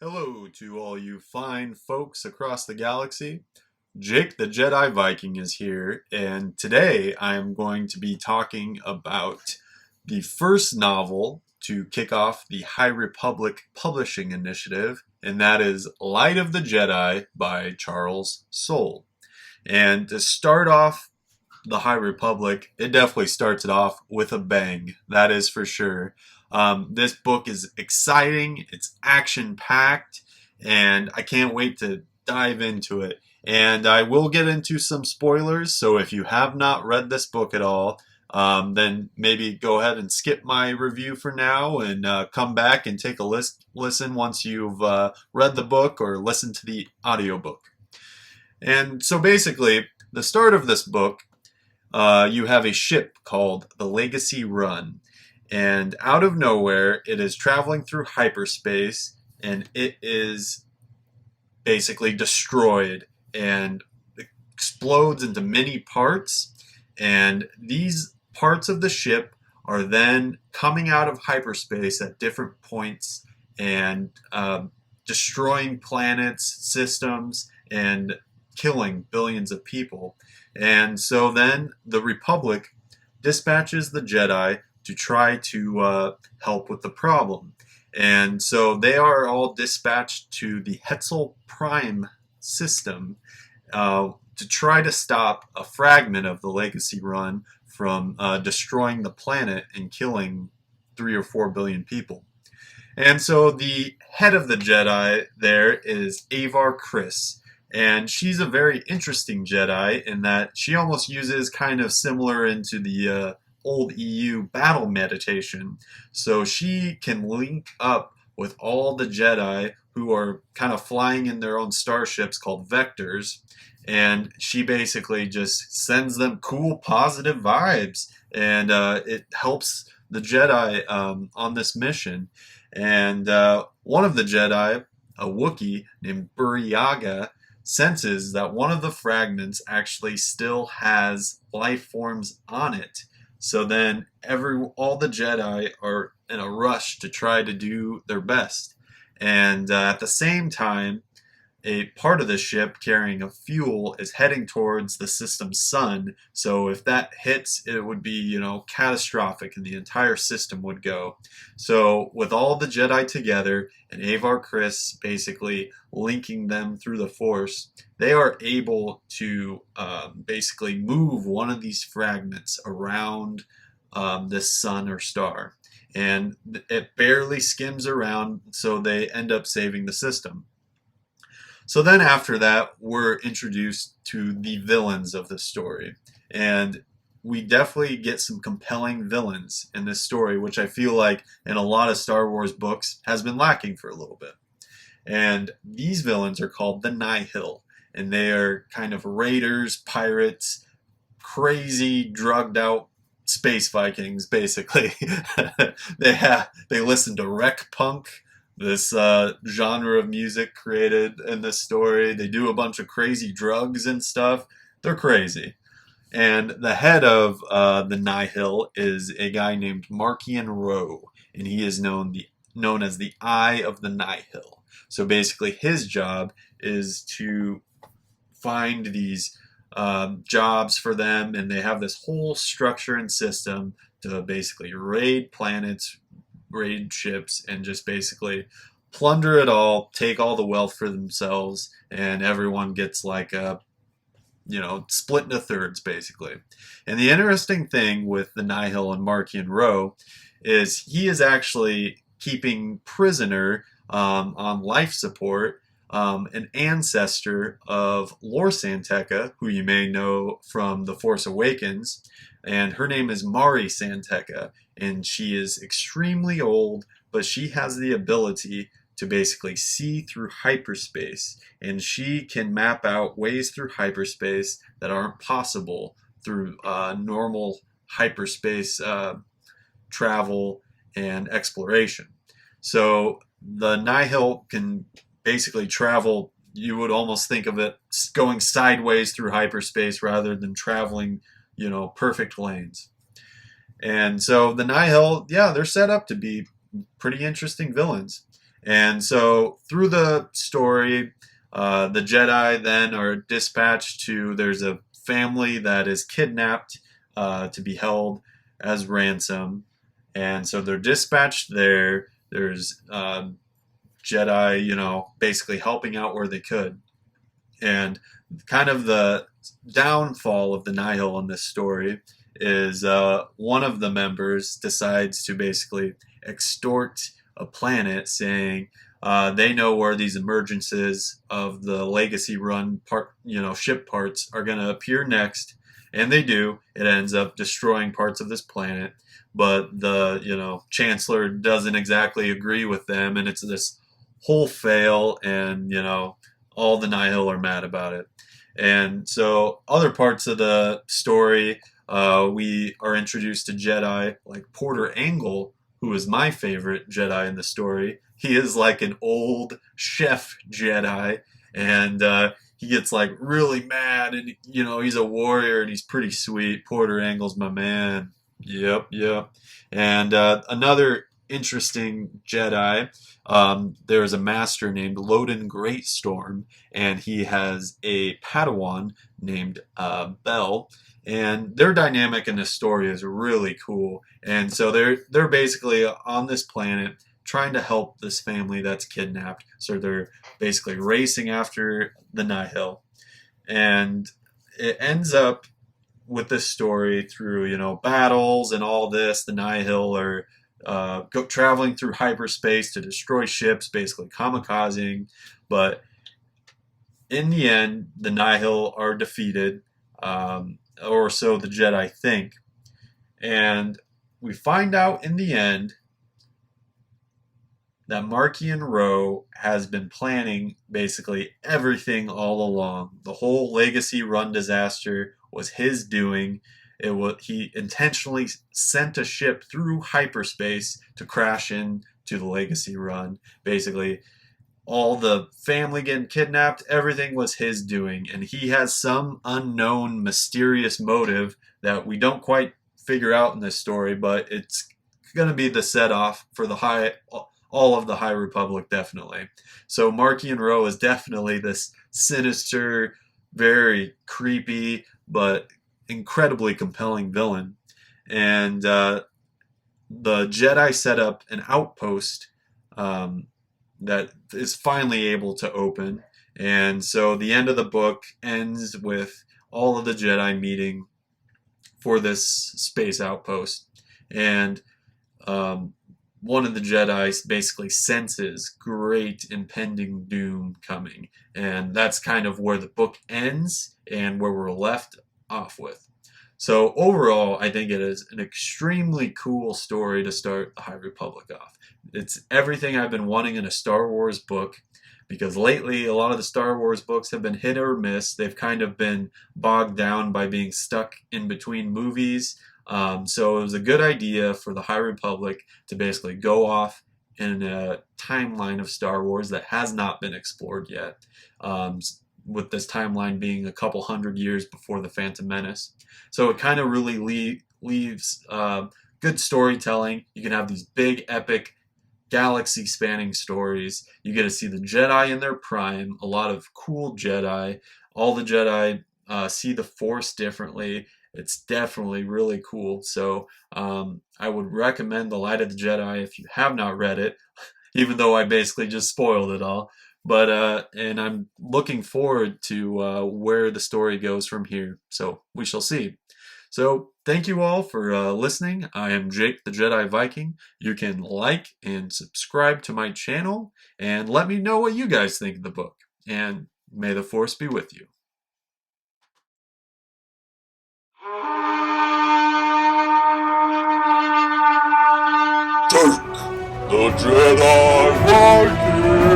Hello to all you fine folks across the galaxy. Jake the Jedi Viking is here, and today I am going to be talking about the first novel to kick off the High Republic Publishing Initiative, and that is Light of the Jedi by Charles Soule. And to start off the High Republic, it definitely starts it off with a bang. That is for sure. This book is exciting, it's action packed, and I can't wait to dive into it. And I will get into some spoilers, so if you have not read this book at all, then maybe go ahead and skip my review for now and come back and take a listen once you've read the book or listened to the audiobook. And so basically, the start of this book you have a ship called the Legacy Run, and out of nowhere, it is traveling through hyperspace, and it is basically destroyed and explodes into many parts. And these parts of the ship are then coming out of hyperspace at different points and destroying planets, systems, and killing billions of people. And so then the Republic dispatches the Jedi to try to help with the problem. And so they are all dispatched to the Hetzel Prime system to try to stop a fragment of the Legacy Run from destroying the planet and killing 3 or 4 billion people. And so the head of the Jedi there is Avar Kriss, and she's a very interesting Jedi in that she almost uses kind of similar into the old EU battle meditation. So she can link up with all the Jedi who are kind of flying in their own starships called vectors. And she basically just sends them cool, positive vibes. And it helps the Jedi on this mission. And one of the Jedi, a Wookiee named Buryaga, senses that one of the fragments actually still has life forms on it. So then all the Jedi are in a rush to try to do their best. And at the same time, a part of the ship carrying a fuel is heading towards the system's sun. So if that hits, it would be, catastrophic and the entire system would go. So with all the Jedi together and Avar Kriss basically linking them through the Force, they are able to basically move one of these fragments around this sun or star. And it barely skims around, so they end up saving the system. So then after that, we're introduced to the villains of the story. And we definitely get some compelling villains in this story, which I feel like in a lot of Star Wars books has been lacking for a little bit. And these villains are called the Nihil. And they are kind of raiders, pirates, crazy, drugged out space Vikings, basically. They listen to wreck punk, this genre of music created in this story. They do a bunch of crazy drugs and stuff. They're crazy. And the head of the Nihil is a guy named Markian Rowe, and he is known as the Eye of the Nihil. So basically, his job is to find these jobs for them, and they have this whole structure and system to basically raid planets, raid ships, and just basically plunder it all, take all the wealth for themselves, and everyone gets like a split into thirds basically. And the interesting thing with the Nihil and Markian Rowe is he is actually keeping prisoner on life support an ancestor of Lor San Tekka, who you may know from The Force Awakens, and her name is Mari San Tekka, and she is extremely old, but she has the ability to basically see through hyperspace, and she can map out ways through hyperspace that aren't possible through normal hyperspace travel and exploration. So the Nihil can basically travel, you would almost think of it going sideways through hyperspace rather than traveling, perfect lanes. And so the Nihil, yeah, they're set up to be pretty interesting villains. And so through the story, the Jedi then are dispatched to, there's a family that is kidnapped to be held as ransom. And so they're dispatched there. There's Jedi, basically helping out where they could. And kind of the downfall of the Nihil in this story is one of the members decides to basically extort a planet, saying they know where these emergences of the Legacy Run ship parts are going to appear next, and they do. It ends up destroying parts of this planet, but the Chancellor doesn't exactly agree with them, and it's this whole fail, and all the Nihil are mad about it. And so other parts of the story, we are introduced to Jedi like Porter Engle, who is my favorite Jedi in the story. He is like an old chef Jedi, and he gets like really mad, and he's a warrior, and he's pretty sweet. Porter Engle's my man. Yep. And another interesting Jedi, there's a master named Loden Greatstorm, and he has a Padawan named Bell. And their dynamic in this story is really cool. And so they're basically on this planet trying to help this family that's kidnapped. So they're basically racing after the Nihil. And it ends up with this story through, battles and all this. The Nihil are traveling through hyperspace to destroy ships, basically kamikazing. But in the end, the Nihil are defeated. Or so the Jedi think. And we find out in the end that Markian Ro has been planning basically everything all along. The whole Legacy Run disaster was his doing. He intentionally sent a ship through hyperspace to crash into the Legacy Run. Basically, all the family getting kidnapped, everything was his doing. And he has some unknown, mysterious motive that we don't quite figure out in this story, but it's going to be the set-off for all of the High Republic, definitely. So Markian Ro is definitely this sinister, very creepy, but incredibly compelling villain. And the Jedi set up an outpost that is finally able to open. And so the end of the book ends with all of the Jedi meeting for this space outpost. And one of the Jedi basically senses great impending doom coming. And that's kind of where the book ends and where we're left off with. So overall, I think it is an extremely cool story to start the High Republic off. It's everything I've been wanting in a Star Wars book, because lately a lot of the Star Wars books have been hit or miss. They've kind of been bogged down by being stuck in between movies. So it was a good idea for the High Republic to basically go off in a timeline of Star Wars that has not been explored yet, with this timeline being a couple hundred years before the Phantom Menace. So it kind of really leaves good storytelling. You can have these big, epic, galaxy-spanning stories. You get to see the Jedi in their prime, a lot of cool Jedi. All the Jedi see the Force differently. It's definitely really cool. So I would recommend The Light of the Jedi if you have not read it, even though I basically just spoiled it all. But and I'm looking forward to where the story goes from here. So we shall see. So thank you all for listening. I am Jake the Jedi Viking. You can like and subscribe to my channel and let me know what you guys think of the book. And may the Force be with you. Jake the Jedi Viking!